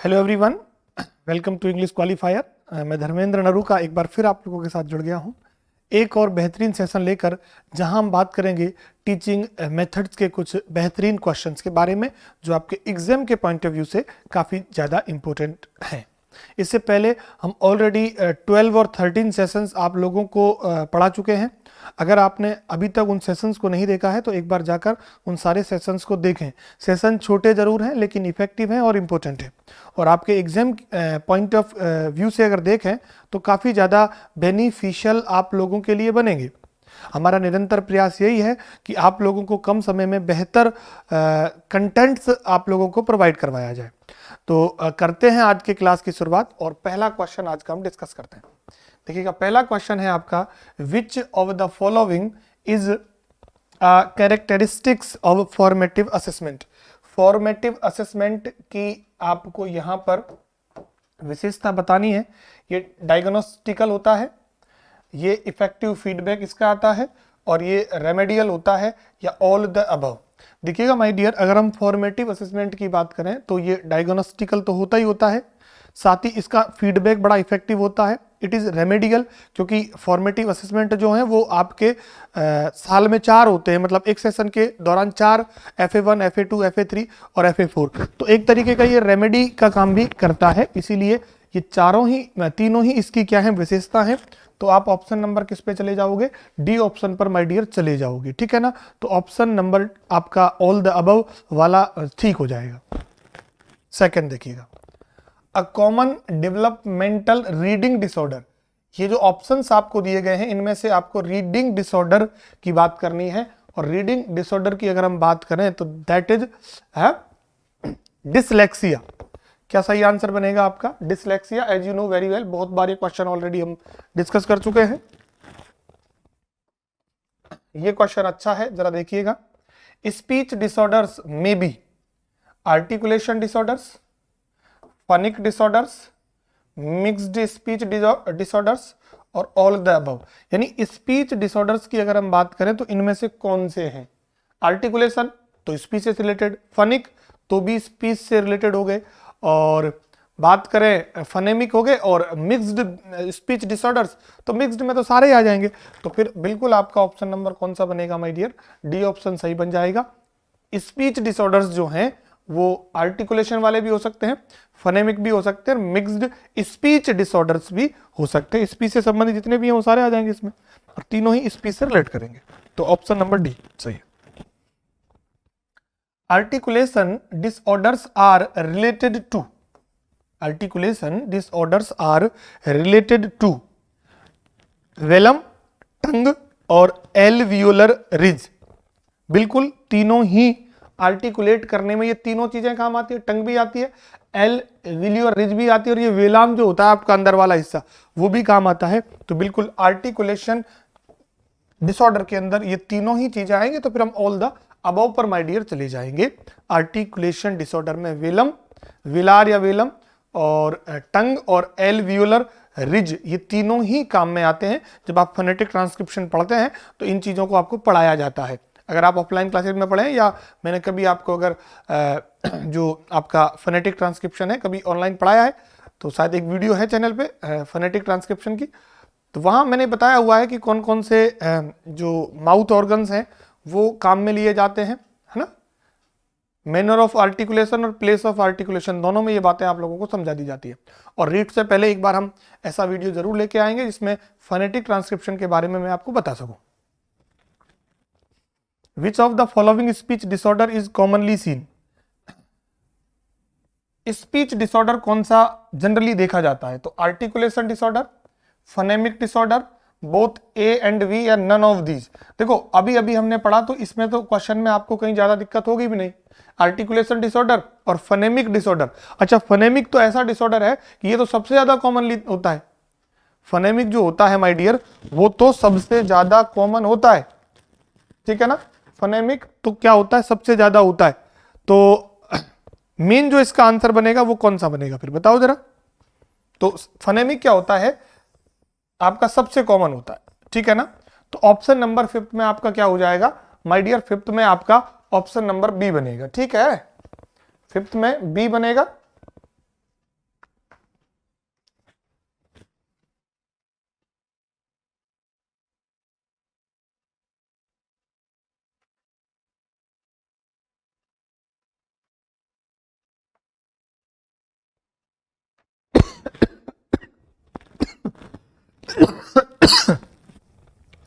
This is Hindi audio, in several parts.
Hello everyone, welcome to English qualifier. मैं धर्मेंद्र नरू का एक बार फिर आप लोगों के साथ जुड़ गया हूं, एक और बेहतरीन सेशन लेकर, जहां हम बात करेंगे टीचिंग मेथड्स के कुछ बेहतरीन क्वेश्चंस के बारे में जो आपके एग्जाम के पॉइंट ऑफ व्यू से काफ़ी ज़्यादा इम्पोर्टेंट हैं। इससे पहले हम ऑलरेडी 12 और 13 सेशंस आप लोगों को पढ़ा चुके हैं। अगर आपने अभी तक उन सेशंस को नहीं देखा है तो एक बार जाकर उन सारे सेशंस को देखें। सेशन छोटे ज़रूर हैं लेकिन इफेक्टिव हैं और इम्पोर्टेंट है, और आपके एग्जाम पॉइंट ऑफ व्यू से अगर देखें तो काफ़ी ज़्यादा बेनिफिशियल आप लोगों के लिए बनेंगे। हमारा निरंतर प्रयास यही है कि आप लोगों को कम समय में बेहतर कंटेंट्स आप लोगों को प्रोवाइड करवाया जाए। तो करते हैं आज के क्लास की शुरुआत, और पहला क्वेश्चन आज का हम डिस्कस करते हैं। देखिएगा, पहला क्वेश्चन है आपका, विच of the following is characteristics of formative assessment. Formative assessment की आपको यहाँ पर विशेषता बतानी है। ये डायग्नोस्टिकल होता है, ये इफेक्टिव फीडबैक इसका आता है, और ये रेमेडियल होता है, या ऑल द अबव। देखिएगा माय डियर, अगर हम फॉर्मेटिव असेसमेंट की बात करें तो ये डायग्नोस्टिकल तो होता ही होता है, साथ ही इसका फीडबैक बड़ा इफेक्टिव होता है। इट इज़ रेमेडियल, क्योंकि फॉर्मेटिव असेसमेंट जो है वो आपके साल में 4 होते हैं, मतलब एक सेशन के दौरान 4 FA1, FA2, FA3 और FA4। तो एक तरीके का ये रेमेडी का काम भी करता है, इसीलिए ये तीनों ही इसकी क्या है, विशेषता है। तो आप ऑप्शन नंबर किस पे चले जाओगे? डी ऑप्शन पर माय डियर चले जाओगे, ठीक है ना। तो ऑप्शन नंबर आपका ऑल द अबव वाला ठीक हो जाएगा। सेकंड देखिएगा, a common developmental reading disorder. ये जो ऑप्शंस आपको दिए गए हैं इनमें से आपको रीडिंग डिसऑर्डर की बात करनी है, और रीडिंग डिसऑर्डर की अगर हम बात करें तो दैट इज डिसलेक्सिया। क्या सही आंसर बनेगा आपका? Dyslexia. As you know very well, बहुत बार ये क्वेश्चन ऑलरेडी हम डिस्कस कर चुके हैं। ये क्वेश्चन अच्छा है, जरा देखिएगा। स्पीच डिसऑर्डर्स में B articulation disorders, phonic disorders, mixed speech disorders, और ऑल द अबव। यानी स्पीच डिसऑर्डर्स की अगर हम बात करें तो इनमें से कौन से हैं? आर्टिकुलेशन तो स्पीच से रिलेटेड, फनिक तो भी स्पीच से रिलेटेड हो गए, और बात करें फनेमिक हो गए, और मिक्स्ड स्पीच डिसऑर्डर्स तो मिक्स्ड में तो सारे ही आ जाएंगे। तो फिर बिल्कुल आपका ऑप्शन नंबर कौन सा बनेगा माय डियर? डी ऑप्शन सही बन जाएगा। स्पीच डिसऑर्डर्स जो हैं वो आर्टिकुलेशन वाले भी हो सकते हैं, फनेमिक भी हो सकते हैं, मिक्स्ड स्पीच डिसऑर्डर्स भी हो सकते हैं। स्पीच से संबंधित जितने भी हैं वो सारे आ जाएंगे इसमें, और तीनों ही स्पीच से रिलेट करेंगे। तो ऑप्शन नंबर डी सही है। Articulation disorders are related to, articulation disorders are related to velum, tongue और एल्वियोलर रिज। बिल्कुल तीनों ही आर्टिकुलेट करने में ये तीनों चीजें काम आती है। टंग भी आती है, एल्वियोलर रिज भी आती है, और ये वेलाम जो होता है आपका अंदर वाला हिस्सा वो भी काम आता है। तो बिल्कुल आर्टिकुलेशन डिसऑर्डर के अंदर ये तीनों ही चीजें आएंगे। तो फिर हम ऑल द अबव पर माय डियर चले जाएंगे। आर्टिकुलेशन डिसऑर्डर में वेलम, विलार या वेलम, और टंग और एल्वियोलर रिज, ये तीनों ही काम में आते हैं। जब आप फोनेटिक ट्रांसक्रिप्शन पढ़ते हैं तो इन चीज़ों को आपको पढ़ाया जाता है। अगर आप ऑफलाइन क्लासेज में पढ़ें, या मैंने कभी आपको अगर जो आपका फोनेटिक ट्रांसक्रिप्शन है कभी ऑनलाइन पढ़ाया है, तो शायद एक वीडियो है चैनल पे फोनेटिक ट्रांसक्रिप्शन की, तो वहाँ मैंने बताया हुआ है कि कौन कौन से जो माउथ ऑर्गन्स हैं वो काम में लिए जाते हैं, है ना। मैनर ऑफ आर्टिकुलेशन और प्लेस ऑफ आर्टिकुलेशन, दोनों में ये बातें आप लोगों को समझा दी जाती है। और रीड से पहले एक बार हम ऐसा वीडियो जरूर लेके आएंगे जिसमें फोनेटिक ट्रांसक्रिप्शन के बारे में मैं आपको बता सकूं। Which of the following speech disorder is commonly seen. Speech disorder कौन सा जनरली देखा जाता है? तो articulation disorder, phonemic disorder, both A and B, या नन ऑफ दीज। देखो अभी अभी हमने पढ़ा तो इसमें तो क्वेश्चन में आपको कहीं ज्यादा दिक्कत होगी भी नहीं। आर्टिकुलेशन डिसऑर्डर और फनेमिक डिसऑर्डर। अच्छा, फनेमिक तो ऐसा डिसऑर्डर है कि ये तो सबसे ज्यादा कॉमनली होता है। फनेमिक जो होता है माय डियर वो तो सबसे ज्यादा कॉमन होता है, ठीक है ना। फनेमिक तो क्या होता है, सबसे ज्यादा होता है। तो मेन जो इसका आंसर बनेगा वो कौन सा बनेगा फिर बताओ जरा। तो फनेमिक क्या होता है आपका, सबसे कॉमन होता है, ठीक है ना। तो ऑप्शन नंबर 5 में आपका क्या हो जाएगा माय डियर? 5th में आपका ऑप्शन नंबर बी बनेगा, ठीक है। 5th में बी बनेगा।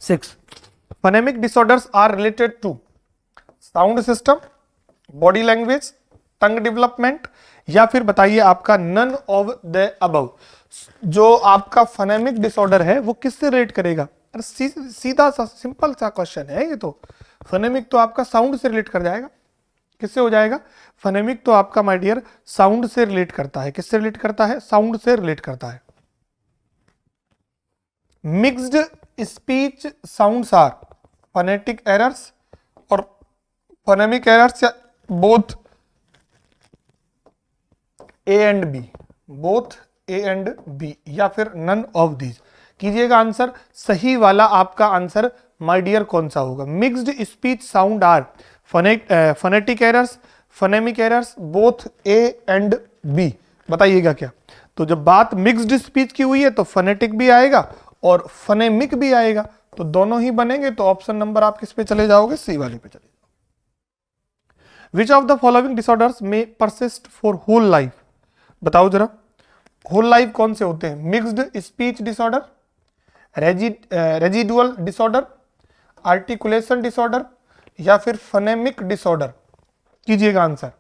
6. Phonemic disorders are related to sound system, body language, tongue development, या फिर बताइए आपका नन ऑफ द अबव। जो आपका फोनेमिक डिसऑर्डर है वो किससे रिलेट करेगा? अरे सीधा सा सिंपल सा क्वेश्चन है ये तो। फोनेमिक तो आपका साउंड से रिलेट कर जाएगा। किससे हो जाएगा? फोनेमिक तो आपका माय डियर साउंड से रिलेट करता है। किससे रिलेट करता है? साउंड से रिलेट करता है। Mixed speech sounds or phonetic errors और फोनेमिक एरर्स, या both A and B, both A and B, या फिर नन ऑफ दीज। कीजिएगा आंसर। सही वाला आपका आंसर माय डियर कौन सा होगा? Mixed speech sound or phonetic errors, phonemic errors, both A and B. बताइएगा क्या? तो जब बात मिक्स्ड स्पीच की हुई है तो फोनेटिक भी आएगा और फोनेमिक भी आएगा, तो दोनों ही बनेंगे। तो ऑप्शन नंबर आप किस पे चले जाओगे? सी वाले पे चले जाओगे। विच of the following disorders may persist for whole life? बताओ जरा, होल लाइफ कौन से होते हैं? Mixed speech disorder, residual disorder, articulation disorder, या फिर फोनेमिक डिसऑर्डर। कीजिएगा आंसर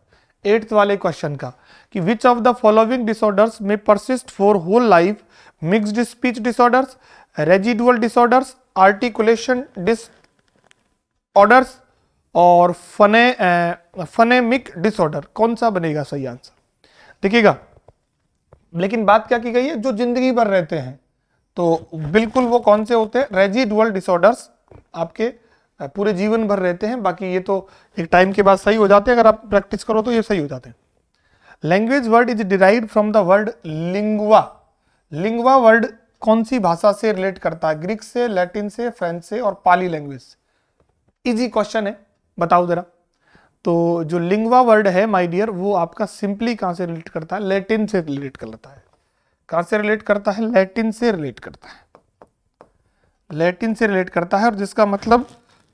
8th वाले क्वेश्चन का कि which of the following disorders may persist for whole life? Mixed speech disorders, residual disorders, articulation disorders और फोनेमिक डिसऑर्डर। कौन सा बनेगा सही आंसर? देखिएगा, लेकिन बात क्या की गई है? जो जिंदगी भर रहते हैं, तो बिल्कुल वो कौन से होते हैं? रेजिडुअल डिसऑर्डर्स आपके पूरे जीवन भर रहते हैं। बाकी ये तो एक टाइम के बाद सही हो जाते हैं, अगर आप प्रैक्टिस करो तो ये सही हो जाते हैं। Language word is derived from the word lingua. Lingua word कौन सी भाषा से रिलेट करता है? ग्रीक से, लैटिन से, फ्रेंच से और पाली लैंग्वेज से। इजी क्वेश्चन है, बताओ जरा। तो जो लिंगुआ वर्ड है माय डियर, वो आपका सिंपली कहां से रिलेट करता है? लैटिन से रिलेट करता है। कहां से रिलेट करता है? लैटिन से रिलेट करता है। लैटिन से रिलेट करता है, और जिसका मतलब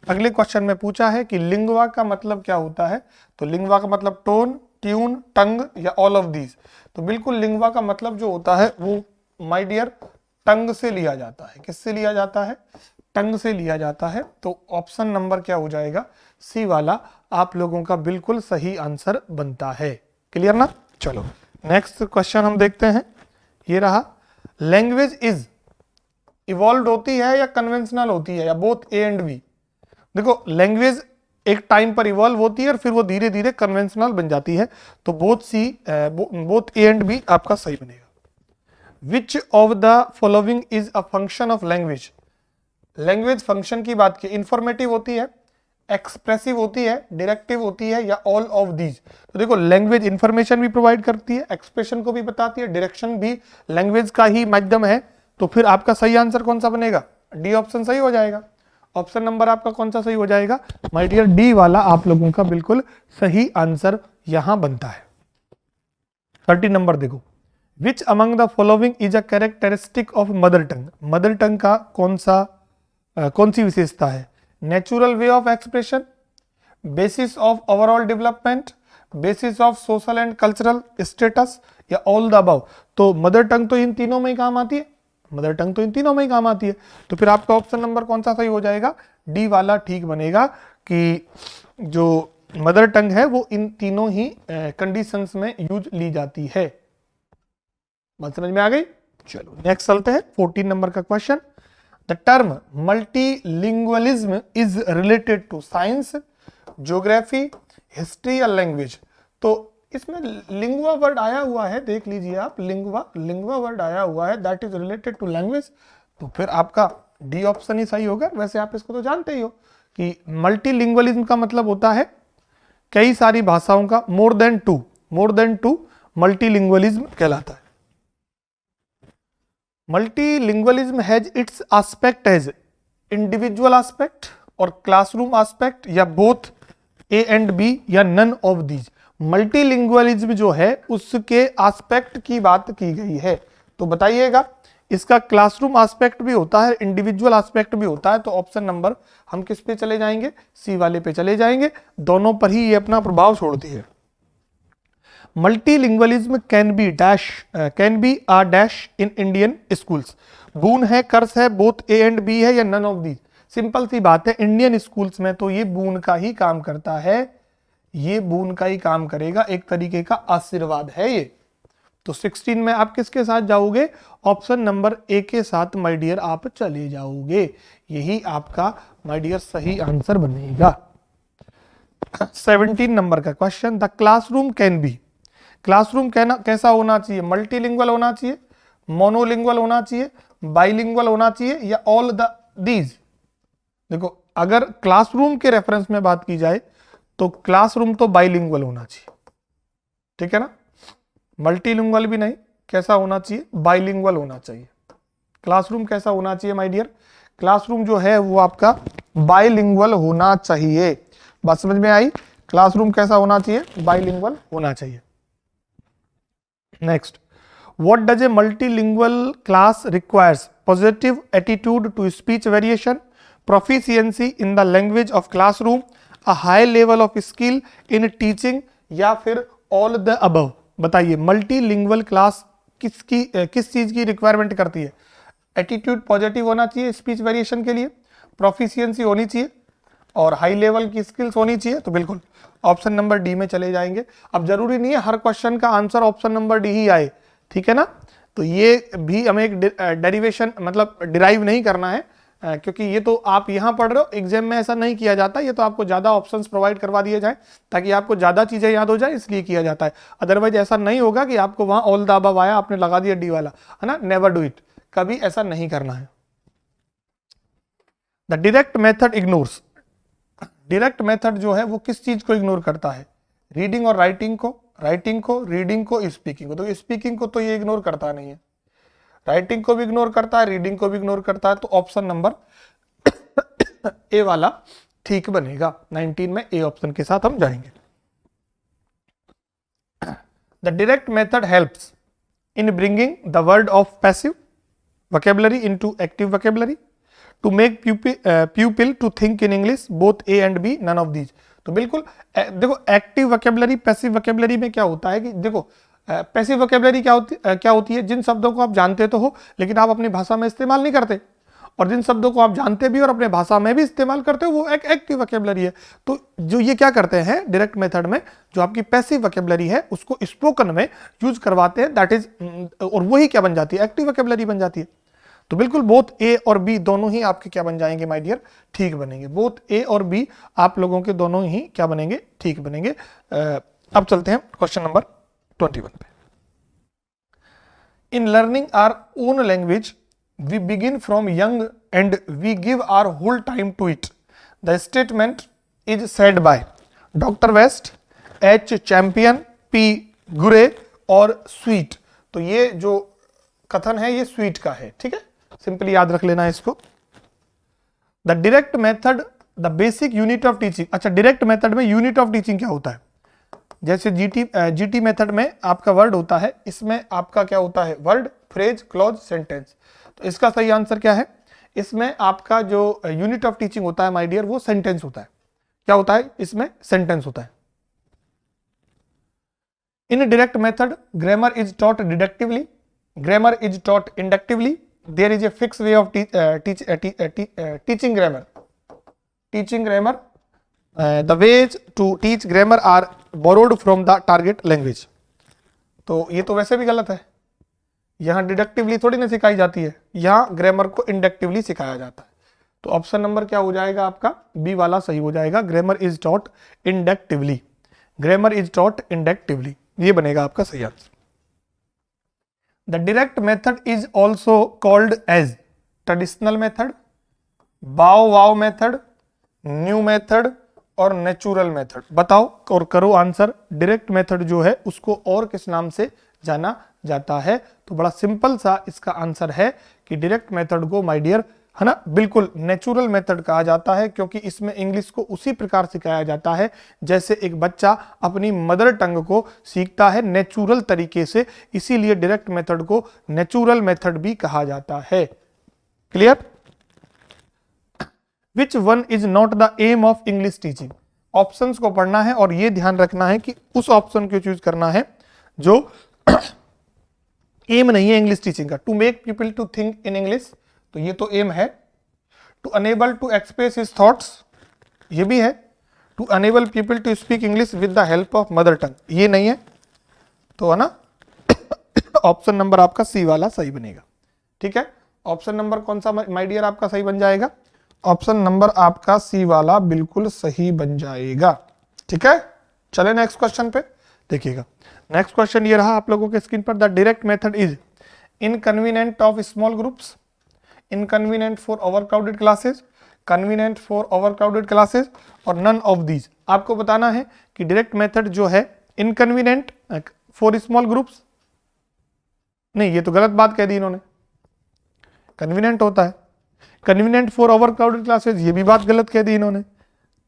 अगले क्वेश्चन में पूछा है कि लिंगुआ का मतलब क्या होता है? तो लिंगुआ का मतलब टोन, ट्यून, टंग, या ऑल ऑफ दीज। तो बिल्कुल लिंगुआ का मतलब जो होता है वो माय डियर टंग से लिया जाता है। किससे लिया जाता है? टंग से लिया जाता है। तो ऑप्शन नंबर क्या हो जाएगा? सी वाला आप लोगों का बिल्कुल सही आंसर बनता है। क्लियर ना? चलो नेक्स्ट क्वेश्चन हम देखते हैं। ये रहा, लैंग्वेज इज इवॉल्व होती है या कन्वेंशनल होती है, या बोथ ए एंड बी? देखो, लैंग्वेज एक टाइम पर इवॉल्व होती है और फिर वो धीरे धीरे कन्वेंशनल बन जाती है। तो बोथ ए एंड बी आपका सही बनेगा। विच of the following is a function of language? Language function की बात की, इंफॉर्मेटिव होती है, एक्सप्रेसिव होती है, डायरेक्टिव होती है, या ऑल ऑफ दीज? तो देखो, लैंग्वेज इंफॉर्मेशन भी प्रोवाइड करती है, एक्सप्रेशन को भी बताती है, डायरेक्शन भी लैंग्वेज का ही माध्यम है। तो फिर आपका सही आंसर कौन सा बनेगा? डी ऑप्शन सही हो जाएगा। ऑप्शन नंबर आपका कौन सा सही हो जाएगा? माय डियर डी वाला आप लोगों का बिल्कुल सही आंसर यहां बनता है। 30 नंबर देखो, which among the following is a characteristic of mother tongue? Mother tongue का कौन सी विशेषता है? Natural way of expression, basis of overall development, basis of social and cultural status, या ऑल द अबव? तो मदर टंग तो इन तीनों में ही काम आती है। मदर टंग तो इन तीनों में ही काम आती है। तो फिर आपका ऑप्शन नंबर कौन सा सही हो जाएगा? डी वाला ठीक बनेगा कि जो मदर टंग है वो इन तीनों ही कंडीशंस में यूज ली जाती है। बात समझ में आ गई? चलो नेक्स्ट चलते हैं। 14 नंबर का question, the term multilingualism is related to science, geography, history या लैंग्वेज? तो इसमें लिंगुआ वर्ड आया हुआ है, देख लीजिए आप, लिंगुआ वर्ड आया हुआ है, that is related to language. तो फिर आपका डी ऑप्शन ही सही होगा। वैसे आप इसको तो जानते ही हो कि मल्टीलिंगुअलिज्म का मतलब होता है कई सारी भाषाओं का, मोर देन टू मल्टीलिंगुअलिज्म कहलाता है। Multilingualism has its aspect as individual aspect और क्लासरूम एस्पेक्ट, या बोथ ए एंड बी, या नन ऑफ दीज? मल्टीलिंगुअलिज्म जो है उसके एस्पेक्ट की बात की गई है। तो बताइएगा, इसका क्लासरूम एस्पेक्ट भी होता है, इंडिविजुअल एस्पेक्ट भी होता है। तो ऑप्शन नंबर हम किस पे चले जाएंगे? सी वाले पे चले जाएंगे। दोनों पर ही ये अपना प्रभाव छोड़ती है। Multilingualism can be a dash in Indian schools. Boon है, कर्स है, बोथ ए एंड बी है, या नन ऑफ दीज? सिंपल सी बात है, इंडियन स्कूल्स में तो ये बून का ही काम करता है, ये बून का ही काम करेगा, एक तरीके का आशीर्वाद है ये। तो 16 में आप किसके साथ जाओगे? ऑप्शन नंबर ए के साथ माय डियर आप चले जाओगे, यही आपका माय डियर सही आंसर बनेगा। 17 नंबर का question, the classroom can be, classroom कैसा होना चाहिए? मल्टीलिंगुअल होना चाहिए, मोनोलिंगुअल होना चाहिए, बाइलिंगुअल होना चाहिए, या ऑल द दीज? देखो, अगर क्लासरूम के रेफरेंस में बात की जाए तो क्लासरूम तो बाइलिंगुअल होना चाहिए, ठीक है ना, मल्टीलिंगुअल भी नहीं, कैसा होना चाहिए? बाइलिंगुअल होना चाहिए। क्लासरूम कैसा होना चाहिए माय डियर? क्लासरूम जो है वो आपका बाइलिंगुअल होना चाहिए। बात समझ में आई? क्लासरूम कैसा होना चाहिए? बाइलिंगुअल होना चाहिए। Next, what does a multilingual class requires? Positive attitude to speech variation, proficiency in the language of classroom, a high level of skill in teaching, या फिर ऑल द अबव? बताइए, मल्टीलिंगुअल क्लास किस चीज की रिक्वायरमेंट करती है? एटीट्यूड पॉजिटिव होना चाहिए स्पीच वेरिएशन के लिए, प्रोफिशिएंसी होनी चाहिए, और हाई लेवल की स्किल्स होनी चाहिए। तो बिल्कुल ऑप्शन नंबर डी में चले जाएंगे। अब जरूरी नहीं है हर क्वेश्चन का आंसर ऑप्शन नंबर डी ही आए, ठीक है ना, तो ये भी हमें एक डेरिवेशन मतलब डिराइव नहीं करना है, क्योंकि ये तो आप यहां पढ़ रहे हो, एग्जाम में ऐसा नहीं किया जाता, ये तो आपको ज्यादा ऑप्शंस प्रोवाइड करवा दिए जाए ताकि आपको ज्यादा चीजें याद हो जाए, इसलिए किया जाता है। अदरवाइज ऐसा नहीं होगा कि आपको वहां ऑल द अबव आया, आपने लगा दिया डी वाला, है ना, नेवर डू इट, कभी ऐसा नहीं करना है। The direct method ignores, direct method जो है वो किस चीज को इग्नोर करता है? रीडिंग और राइटिंग को, रीडिंग को, स्पीकिंग को। तो स्पीकिंग को तो ये इग्नोर करता नहीं है, राइटिंग को भी इग्नोर करता है, रीडिंग को भी इग्नोर करता है। तो ऑप्शन नंबर ए वाला ठीक बनेगा। 19 में ए ऑप्शन के साथ हम जाएंगे। The direct method helps in bringing the word of passive vocabulary into active vocabulary, to make pupil to think in English, both A and B, none of these। तो बिल्कुल देखो, एक्टिव वोकेबलरी पैसिव वोकेबलरी में क्या होता है कि देखो, पैसिव वोकेबलरी क्या होती है? जिन शब्दों को आप जानते तो हो लेकिन आप अपनी भाषा में इस्तेमाल नहीं करते, और जिन शब्दों को आप जानते भी और अपने भाषा में भी इस्तेमाल करते हो, वो एक एक्टिव वोकेबलरी है। तो जो ये क्या करते हैं डायरेक्ट मेथड में, जो आपकी पैसिव वोकेबलरी है उसको स्पोकन में यूज करवाते हैं, दैट इज, और वही क्या बन जाती है? एक्टिव वोकेबलरी बन जाती है। तो बिल्कुल बोथ ए और बी दोनों ही आपके क्या बन जाएंगे माय डियर? ठीक बनेंगे। बोथ ए और बी आप लोगों के दोनों ही क्या बनेंगे? ठीक बनेंगे। अब चलते हैं क्वेश्चन नंबर 21 पे। In learning our own language we begin from young and we give our whole time to it. The statement is said by doctor West, H Champion, P Gurrey और स्वीट। तो ये जो कथन है ये स्वीट का है, ठीक है, सिंपली याद रख लेना है इसको। The direct method the basic unit of teaching. अच्छा, डायरेक्ट मेथड में यूनिट ऑफ टीचिंग क्या होता है? जैसे जीटी मेथड में आपका वर्ड होता है, इसमें आपका क्या होता है? Word, phrase, clause, sentence. तो इसका सही आंसर क्या है? इसमें आपका जो यूनिट ऑफ टीचिंग होता है माय डियर, वो सेंटेंस होता है। क्या होता है? इसमें सेंटेंस होता है। In direct method grammar is taught डिडक्टिवली, grammar is taught inductively, there is a fixed way of teaching grammar, the ways to teach grammar are borrowed from the target language। तो ये तो वैसे भी गलत है, यहाँ डिडक्टिवली थोड़ी ना सिखाई जाती है, यहाँ ग्रामर को इंडक्टिवली सिखाया जाता है। तो ऑप्शन नंबर क्या हो जाएगा आपका? बी वाला सही हो जाएगा, grammar is taught inductively, grammar is taught inductively, ये बनेगा आपका सही answer. The direct method is also called as traditional method, bow-wow method, new method और natural method। बताओ और करो आंसर। डायरेक्ट मेथड जो है उसको और किस नाम से जाना जाता है? तो बड़ा सिंपल सा इसका आंसर है कि डायरेक्ट मेथड को माय डियर, है ना, बिल्कुल नेचुरल मेथड कहा जाता है, क्योंकि इसमें इंग्लिश को उसी प्रकार सिखाया जाता है जैसे एक बच्चा अपनी मदर टंग को सीखता है नेचुरल तरीके से, इसीलिए डायरेक्ट मेथड को नेचुरल मेथड भी कहा जाता है। Clear? Which one is not the aim of English teaching? Options को पढ़ना है और ये ध्यान रखना है कि उस ऑप्शन को चूज करना है जो एम नहीं है इंग्लिश टीचिंग का। To make people to think in English, तो ये तो एम है। To enable to express his thoughts, ये भी है। To enable people to speak English with the help of mother tongue, ये नहीं है, तो है ना ऑप्शन नंबर आपका सी वाला सही बनेगा। ठीक है, ऑप्शन नंबर कौन सा माय डियर आपका सही बन जाएगा? ऑप्शन नंबर आपका सी वाला बिल्कुल सही बन जाएगा। ठीक है, चले नेक्स्ट क्वेश्चन पे देखिएगा। नेक्स्ट क्वेश्चन ये रहा आप लोगों के स्क्रीन पर, the direct method is inconvenient of small groups, inconvenient for overcrowded classes, convenient for overcrowded classes और नन ऑफ दीज। आपको बताना है कि डायरेक्ट मेथड जो है इनकन्वीनियंट फॉर स्मॉल ग्रुप्स, नहीं ये तो गलत बात कह दी इन्होंने, कन्वीनियंट होता है। कन्वीनियंट फॉर ओवरक्राउडेड क्लासेस, ये भी बात गलत कह दी इन्होंने।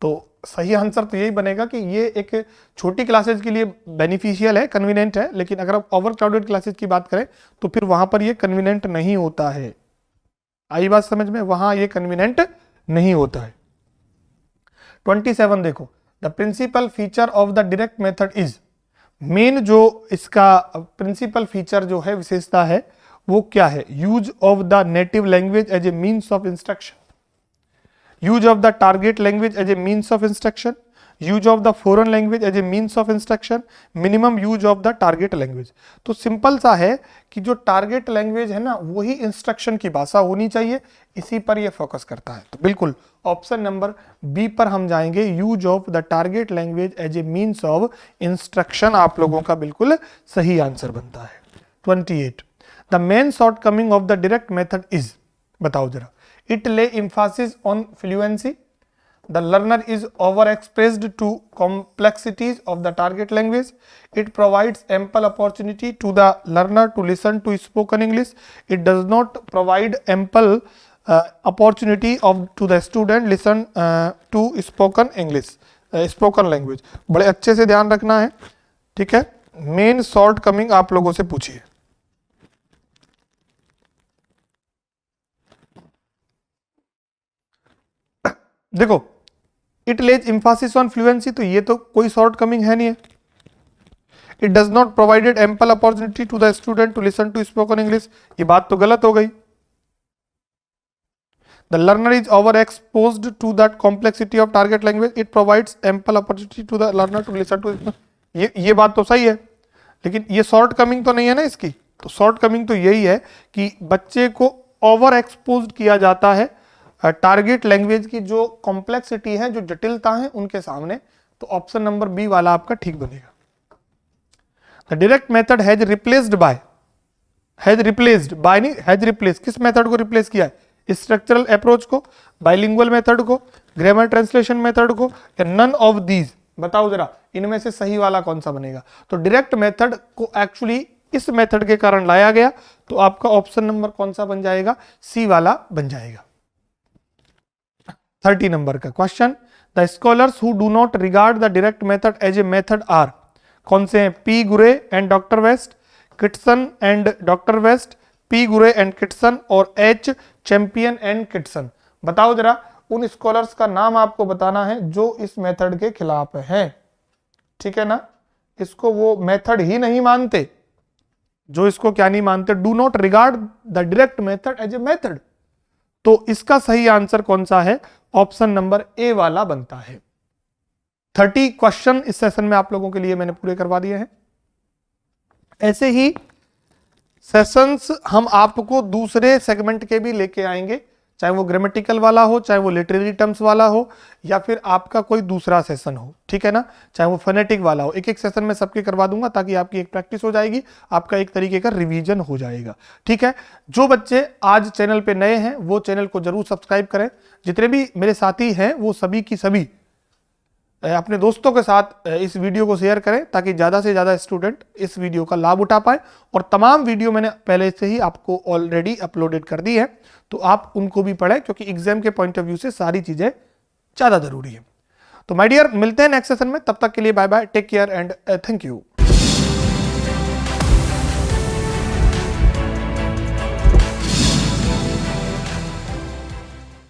तो सही आंसर तो यही बनेगा कि ये एक छोटी क्लासेस के लिए बेनिफिशियल है, कन्वीनियंट है, लेकिन अगर आप ओवरक्राउडेड क्लासेस की बात करें तो फिर वहां पर ये कन्वीनियंट नहीं होता है। आई बात समझ में? वहां ये कन्वीनियंट नहीं होता है। 27 देखो, the principal feature of the direct method is, main जो इसका प्रिंसिपल फीचर जो है, विशेषता है, वो क्या है? Use of the native language as a means of instruction, use of the target language as a means of instruction, use of the foreign language as a means of instruction, minimum use of the target language. तो सिंपल सा है कि जो टारगेट लैंग्वेज है ना, वही इंस्ट्रक्शन की भाषा होनी चाहिए, इसी पर यह फोकस करता है। तो बिल्कुल ऑप्शन नंबर बी पर हम जाएंगे, use of the target language as a means of instruction आप लोगों का बिल्कुल सही आंसर बनता है। 28, the main shortcoming of the direct method is, बताओ जरा। It lay emphasis on fluency, the learner is overexposed to complexities of the target language, it provides ample opportunity to the learner to listen to spoken English, it does not provide ample opportunity to the student listen to spoken English, spoken language। बड़े अच्छे से ध्यान रखना है, ठीक है। मेन शॉर्ट कमिंग आप लोगों से पूछिए। देखो, it lays emphasis on fluency, तो ये तो कोई शॉर्ट कमिंग है नहीं है। It does not provided ample opportunity to the student to listen to spoken English, ये बात तो गलत हो गई। The learner is over exposed to that complexity of target language, it provides ample opportunity to the learner to listen to, ये बात तो सही है, लेकिन ये शॉर्ट कमिंग तो नहीं है ना इसकी। तो शॉर्ट कमिंग तो यही है कि बच्चे को ओवर एक्सपोज्ड किया जाता है टारगेट लैंग्वेज की जो कॉम्प्लेक्सिटी है, जो जटिलता है उनके सामने। तो ऑप्शन नंबर बी वाला आपका ठीक बनेगा। The direct method has replaced by, has replaced by नहीं, हैज रिप्लेस, किस मेथड को रिप्लेस किया है? स्ट्रक्चरल अप्रोच को, बाइलिंगुअल मेथड को, ग्रामर ट्रांसलेशन मेथड को, या नन ऑफ दीज। बताओ जरा इनमें से सही वाला कौन सा बनेगा? तो डायरेक्ट मेथड को एक्चुअली इस मेथड के कारण लाया गया, तो आपका ऑप्शन नंबर कौन सा बन जाएगा? सी वाला बन जाएगा। 30 नंबर का question, the scholars who do not regard the direct method as a method are, कौन से हैं? P Gurrey and doctor West, Kitson and doctor West, P Gurrey and Kitson, और एच चैंपियन एंड किटसन। बताओ जरा उन स्कॉलर्स का नाम आपको बताना है जो इस मेथड के खिलाफ हैं, ठीक है ना। इसको वो मेथड ही नहीं मानते, जो इसको क्या नहीं मानते? Do not regard the direct method as a method. तो इसका सही आंसर कौन सा है? ऑप्शन नंबर ए वाला बनता है। 30 क्वेश्चन इस सेशन में आप लोगों के लिए मैंने पूरे करवा दिए हैं। ऐसे ही सेशंस हम आपको दूसरे सेगमेंट के भी लेके आएंगे, चाहे वो ग्रामेटिकल वाला हो, चाहे वो लिटरेरी टर्म्स वाला हो, या फिर आपका कोई दूसरा सेशन हो, ठीक है ना, चाहे वो फोनेटिक वाला हो। एक एक सेशन में सबके करवा दूंगा ताकि आपकी एक प्रैक्टिस हो जाएगी, आपका एक तरीके का रिवीजन हो जाएगा, ठीक है। जो बच्चे आज चैनल पे नए हैं वो चैनल को जरूर सब्सक्राइब करें। जितने भी मेरे साथी हैं वो सभी की सभी अपने दोस्तों के साथ इस वीडियो को शेयर करें ताकि ज़्यादा से ज़्यादा स्टूडेंट इस वीडियो का लाभ उठा पाए। और तमाम वीडियो मैंने पहले से ही आपको ऑलरेडी अपलोडेड कर दी है, तो आप उनको भी पढ़ें क्योंकि एग्जाम के पॉइंट ऑफ व्यू से सारी चीज़ें ज़्यादा ज़रूरी है। तो माय डियर, मिलते हैं नेक्स्ट सेशन में, तब तक के लिए bye bye, take care and thank you.